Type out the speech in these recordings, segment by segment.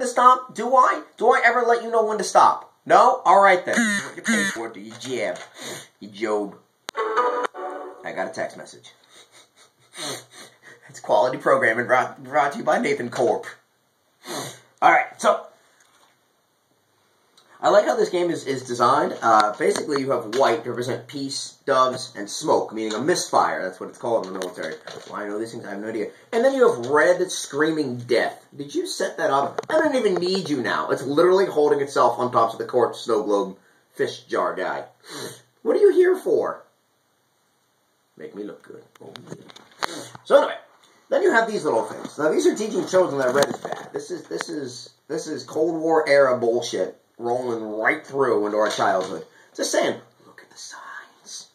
when to stop? Do I? Do I ever let you know when to stop? No? Alright then. You pay for it, you jab. You job. I got a text message. It's quality programming brought to you by Nathan Corp. Alright, so I like how this game is designed. Basically, you have white to represent peace, doves, and smoke, meaning a misfire. That's what it's called in the military. Why I know these things, I have no idea. And then you have red screaming death. Did you set that up? I don't even need you now. It's literally holding itself on top of the corpse snow globe fish jar guy. What are you here for? Make me look good. Oh, yeah. So anyway, then you have these little things. Now these are teaching children that red is bad. This is Cold War era bullshit rolling right through into our childhood. Just saying, look at the signs.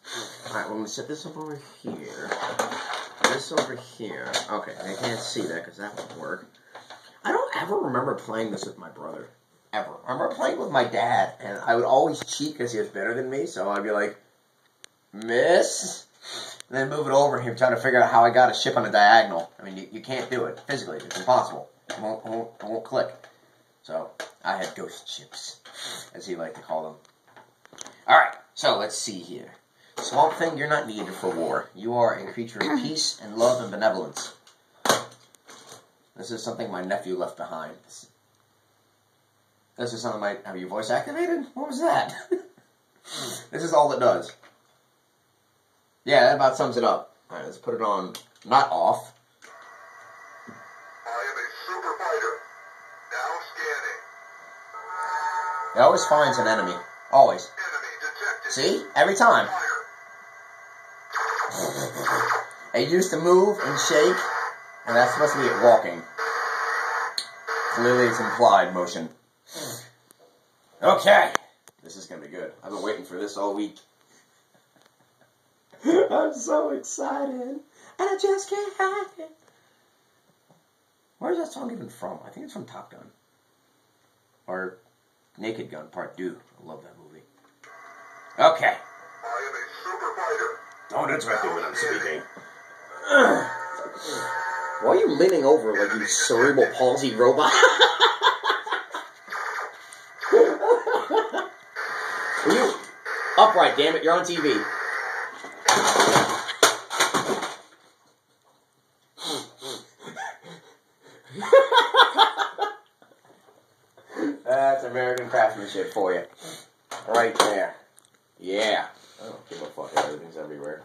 Alright, well, I'm going to set this up over here. This over here. Okay, I can't see that because that won't work. I don't ever remember playing this with my brother. Ever. I remember playing with my dad, and I would always cheat because he was better than me, so I'd be like, miss? And then move it over him, trying to figure out how I got a ship on a diagonal. I mean, you can't do it. Physically, it's impossible. It won't click. So, I had ghost ships, as he liked to call them. Alright, so let's see here. Swamp Thing, you're not needed for war. You are a creature of peace and love and benevolence. This is something my nephew left behind. This is something have you voice activated? What was that? This is all it does. Yeah, that about sums it up. Alright, let's put it on, not off. I am a super fighter. Now scanning. It always finds an enemy. Always. Enemy detected. See? Every time. Fire. It used to move and shake, and that's supposed to be it walking. Clearly it's implied motion. Okay. This is going to be good. I've been waiting for this all week. I'm so excited, and I just can't hide it. Where's that song even from? I think it's from Top Gun. Or Naked Gun Part 2. I love that movie. Okay. I am a super fighter. Don't interrupt me when I'm speaking. Why are you leaning over like you cerebral palsy robot? Are you upright, damn it, you're on TV. That's American craftsmanship for you. Right there. Yeah. I don't give a fuck. Everything's everywhere.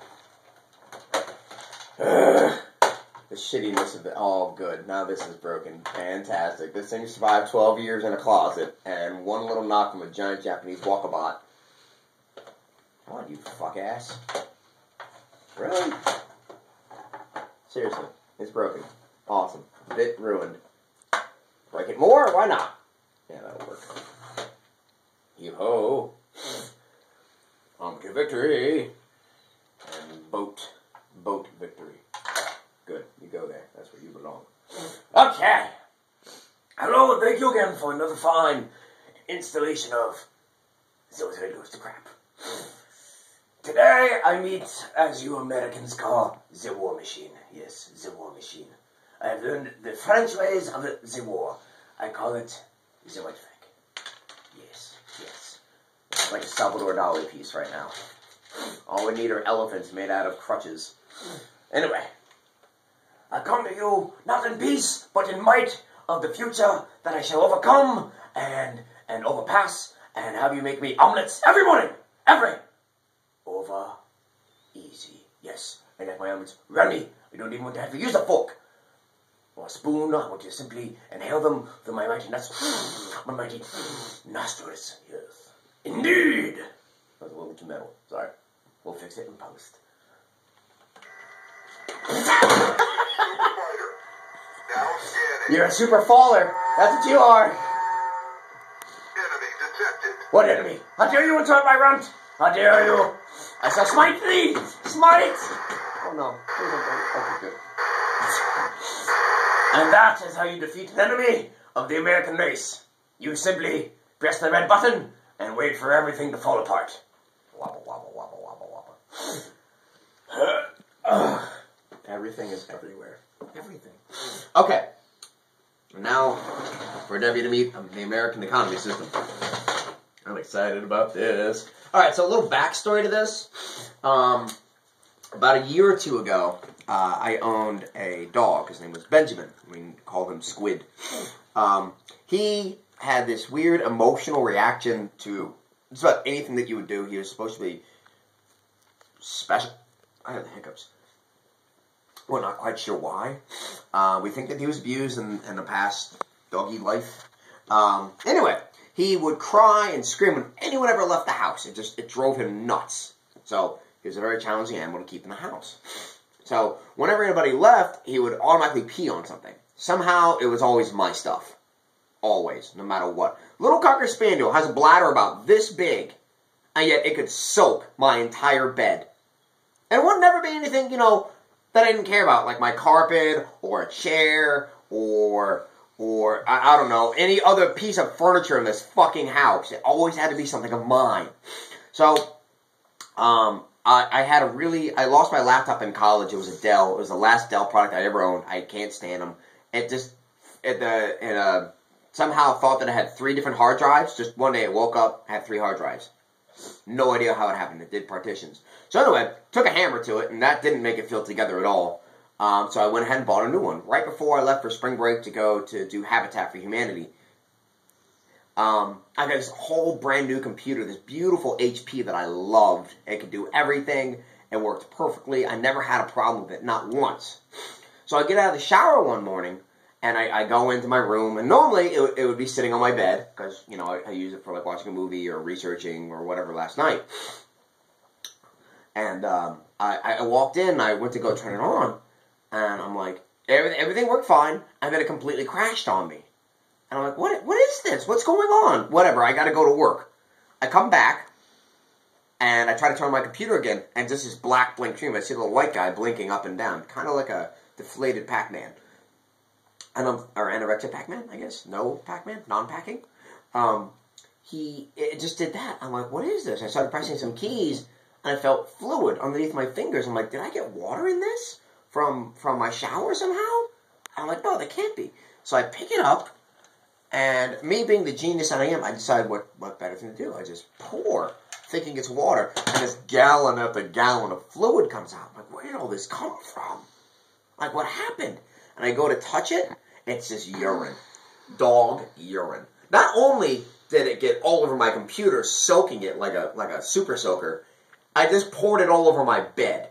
The shittiness of it. Oh, good. Now this is broken. Fantastic. This thing survived 12 years in a closet, and one little knock from a giant Japanese walkabout. Come on, you fuck ass. Really? Seriously. It's broken. Awesome. Bit ruined. Break it more? Why not? Yeah, that'll work. Yo-ho. On to victory. And boat victory. Good. You go there. That's where you belong. Okay. Hello, and thank you again for another fine installation of ZILTOID Goes to Crap. Today, I meet, as you Americans call, the war machine. Yes, the war machine. I have learned the French ways of the war. I call it the white flag. Yes, yes. It's like a Salvador Dali piece right now. All we need are elephants made out of crutches. Anyway, I come to you not in peace, but in might of the future that I shall overcome and overpass and have you make me omelets every morning. Every. Over. Easy. Yes, I like my omelets runny. I don't even want to have to use a fork or a spoon. I want to simply inhale them through my mighty nostrils. Yes. Indeed. That was a little too metal. Sorry. We'll fix it in post. You're a super faller. That's what you are. Enemy detected. What enemy? How dare you interrupt my runt? How dare you? I shall smite thee! Smite! Oh no. Okay, good. And that is how you defeat an enemy of the American race. You simply press the red button and wait for everything to fall apart. Wobble, wobble, wobble, wobble, wobble. Everything is everywhere. Everything. Okay. Now, for W to meet the American economy system. I'm excited about this. Alright, so a little backstory to this. About a year or two ago, I owned a dog. His name was Benjamin. We called him Squid. He had this weird emotional reaction to just about anything that you would do. He was supposed to be special. I had the hiccups. We're not quite sure why. We think that he was abused in the past doggy life. Anyway, he would cry and scream when anyone ever left the house. It drove him nuts. So he was a very challenging animal to keep in the house. So whenever anybody left, he would automatically pee on something. Somehow it was always my stuff. Always, no matter what. Little Cocker Spaniel has a bladder about this big, and yet it could soak my entire bed. And it would never be anything, that I didn't care about, like my carpet, or a chair, or I don't know, any other piece of furniture in this fucking house. It always had to be something of mine. So, I lost my laptop in college. It was a Dell. It was the last Dell product I ever owned. I can't stand them. Somehow thought that I had 3 different hard drives. Just one day I woke up, had 3 hard drives. No idea how it happened. It did partitions. So anyway, took a hammer to it, and that didn't make it feel together at all. So I went ahead and bought a new one. Right before I left for spring break to go to do Habitat for Humanity, I got this whole brand new computer, this beautiful HP that I loved. It could do everything. It worked perfectly. I never had a problem with it, not once. So I get out of the shower one morning, and I go into my room, and normally it would be sitting on my bed, because, I use it for, like, watching a movie or researching or whatever last night. And I walked in, I went to go turn it on, and I'm like, everything worked fine, and then it completely crashed on me. And I'm like, what is this? What's going on? Whatever, I gotta go to work. I come back, and I try to turn on my computer again, and just this black blink screen. I see a little white guy blinking up and down, kind of like a deflated Pac-Man. Or anorexic Pac-Man, I guess. No Pac-Man, non-packing. It just did that. I'm like, what is this? I started pressing some keys, and I felt fluid underneath my fingers. I'm like, did I get water in this from my shower somehow? I'm like, no, that can't be. So I pick it up, and me being the genius that I am, I decide what better thing to do. I just pour, thinking it's water, and this gallon after gallon of fluid comes out. I'm like, where did all this come from? Like, what happened? And I go to touch it, it's just urine. Dog urine. Not only did it get all over my computer, soaking it like a super soaker, I just poured it all over my bed.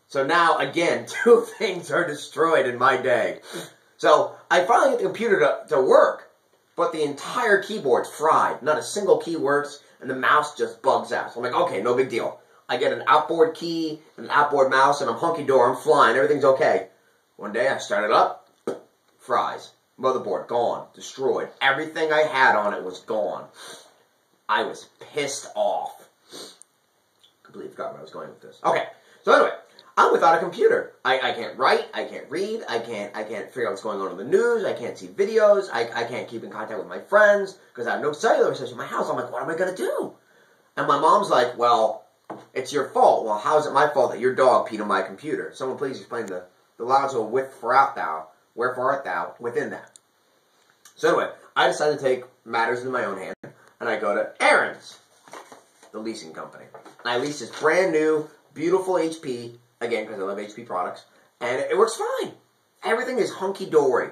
So now, again, 2 things are destroyed in my day. So I finally get the computer to work, but the entire keyboard's fried. Not a single key works, and the mouse just bugs out. So I'm like, okay, no big deal. I get an outboard key, an outboard mouse, and I'm hunky-dory, I'm flying, everything's okay. One day I start it up, fries. Motherboard, gone. Destroyed. Everything I had on it was gone. I was pissed off. Completely forgot where I was going with this. Okay, so anyway, I'm without a computer. I can't write, I can't read, I can't figure out what's going on in the news, I can't see videos, I can't keep in contact with my friends, because I have no cellular system in my house. I'm like, what am I going to do? And my mom's like, well, it's your fault. Well, how is it my fault that your dog peed on my computer? Someone please explain the laws of wherefore art thou within that. So anyway, I decided to take matters into my own hand, and I go to Aaron's, the leasing company. And I leased this brand new, beautiful HP, again, because I love HP products, and it works fine. Everything is hunky-dory.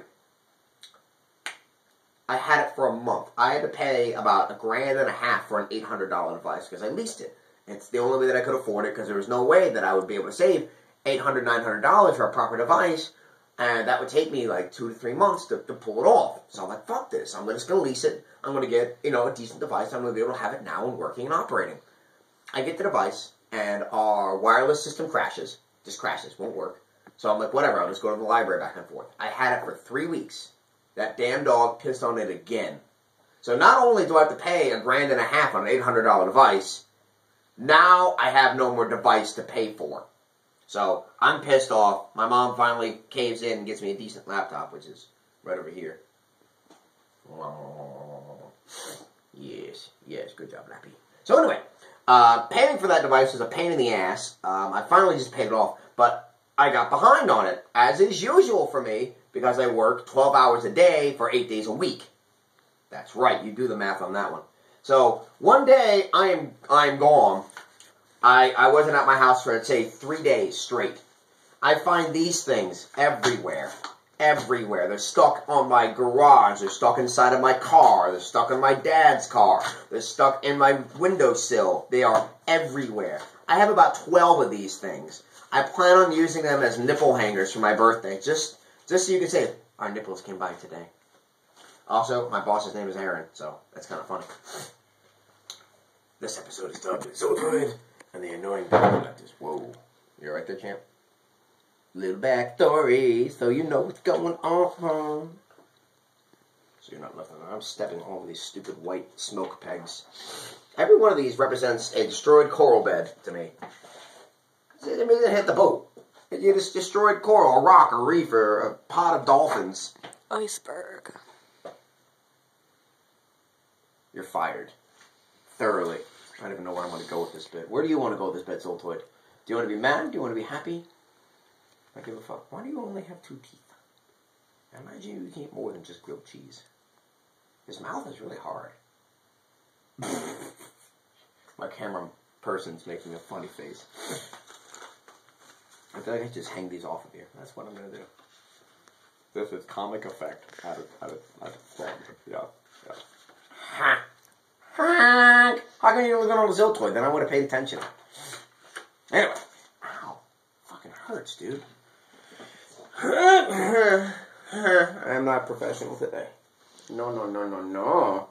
I had it for a month. I had to pay about $1,500 for an $800 device, because I leased it. It's the only way that I could afford it, because there was no way that I would be able to save $800, $900 for a proper device, and that would take me like 2 to 3 months to pull it off. So I'm like, fuck this. I'm just going to lease it. I'm going to get, a decent device. I'm going to be able to have it now and working and operating. I get the device, and our wireless system crashes. Just crashes. Won't work. So I'm like, whatever. I'll just go to the library back and forth. I had it for 3 weeks. That damn dog pissed on it again. So not only do I have to pay $1,500 on an $800 device, now I have no more device to pay for. So I'm pissed off. My mom finally caves in and gets me a decent laptop, which is right over here. Yes, good job, Lappy. So anyway, paying for that device was a pain in the ass. I finally just paid it off, but I got behind on it, as is usual for me, because I work 12 hours a day for 8 days a week. That's right. You do the math on that one. So one day I'm gone. I wasn't at my house for, let's say, 3 days straight. I find these things everywhere. Everywhere. They're stuck on my garage. They're stuck inside of my car. They're stuck in my dad's car. They're stuck in my windowsill. They are everywhere. I have about 12 of these things. I plan on using them as nipple hangers for my birthday. Just so you can say, our nipples came by today. Also, my boss's name is Aaron, so that's kind of funny. This episode is dubbed ZILTOID and the Annoying Collectors. Whoa. You're right there, champ? Little backstory, so you know what's going on. So you're not left alone. I'm stepping all over these stupid white smoke pegs. Every one of these represents a destroyed coral bed to me. It didn't hit the boat. You just destroyed coral, a rock, a reef, or a pod of dolphins. Iceberg. You're fired. Thoroughly. I don't even know where I'm going to go with this bit. Where do you want to go with this bit, ZILTOID? Do you want to be mad? Do you want to be happy? I give a fuck. Why do you only have 2 teeth? I imagine you can eat more than just grilled cheese. His mouth is really hard. My camera person's making a funny face. I feel like I just hang these off of you. That's what I'm going to do. This is comic effect out of fun. Yeah. Ha! How come you wasn't on the ZILTOID? Then I would have paid attention. Anyway. Ow. Fucking hurts, dude. I'm not professional today. No.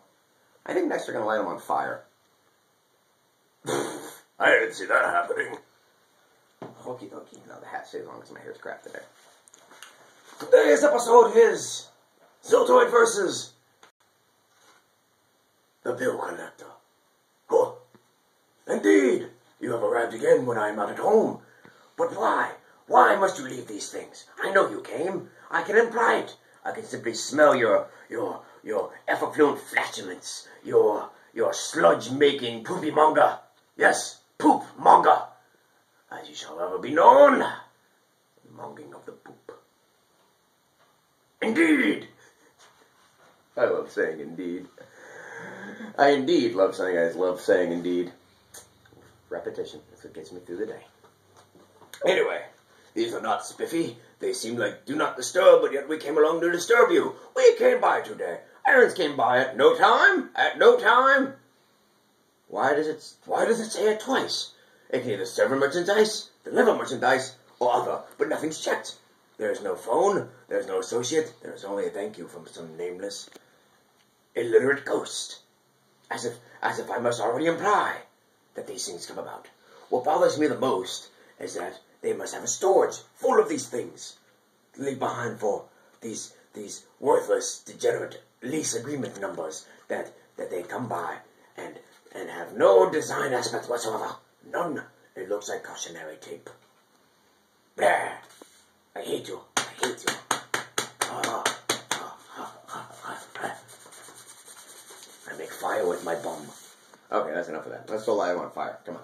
I think next we're going to light them on fire. I didn't see that happening. Okie dokie. Now the hat stays on because my hair's crap today. Today's episode is ZILTOID versus the bill collector. Huh. Indeed, you have arrived again when I am not at home. But why? Why must you leave these things? I know you came. I can imply it. I can simply smell your effluent flatulence, your sludge-making poopy monger. Yes, poop monger. As you shall ever be known, monging of the poop. Indeed. I love saying indeed. I indeed love saying indeed. Repetition. That's what gets me through the day. Anyway, these are not spiffy. They seem like do not disturb, but yet we came along to disturb you. We came by today. Aaron's came by at no time. At no time. Why does it say it twice? It can either serve merchandise, deliver merchandise, or other, but nothing's checked. There's no phone. There's no associate. There's only a thank you from some nameless, illiterate ghost. As if I must already imply that these things come about. What bothers me the most is that they must have a storage full of these things to leave behind for these worthless, degenerate lease agreement numbers that they come by and have no design aspects whatsoever. None. It looks like cautionary tape. Blah. I hate you. I hate you. I make fire with my bum. Okay, that's enough of that. Let's go light on fire. Come on.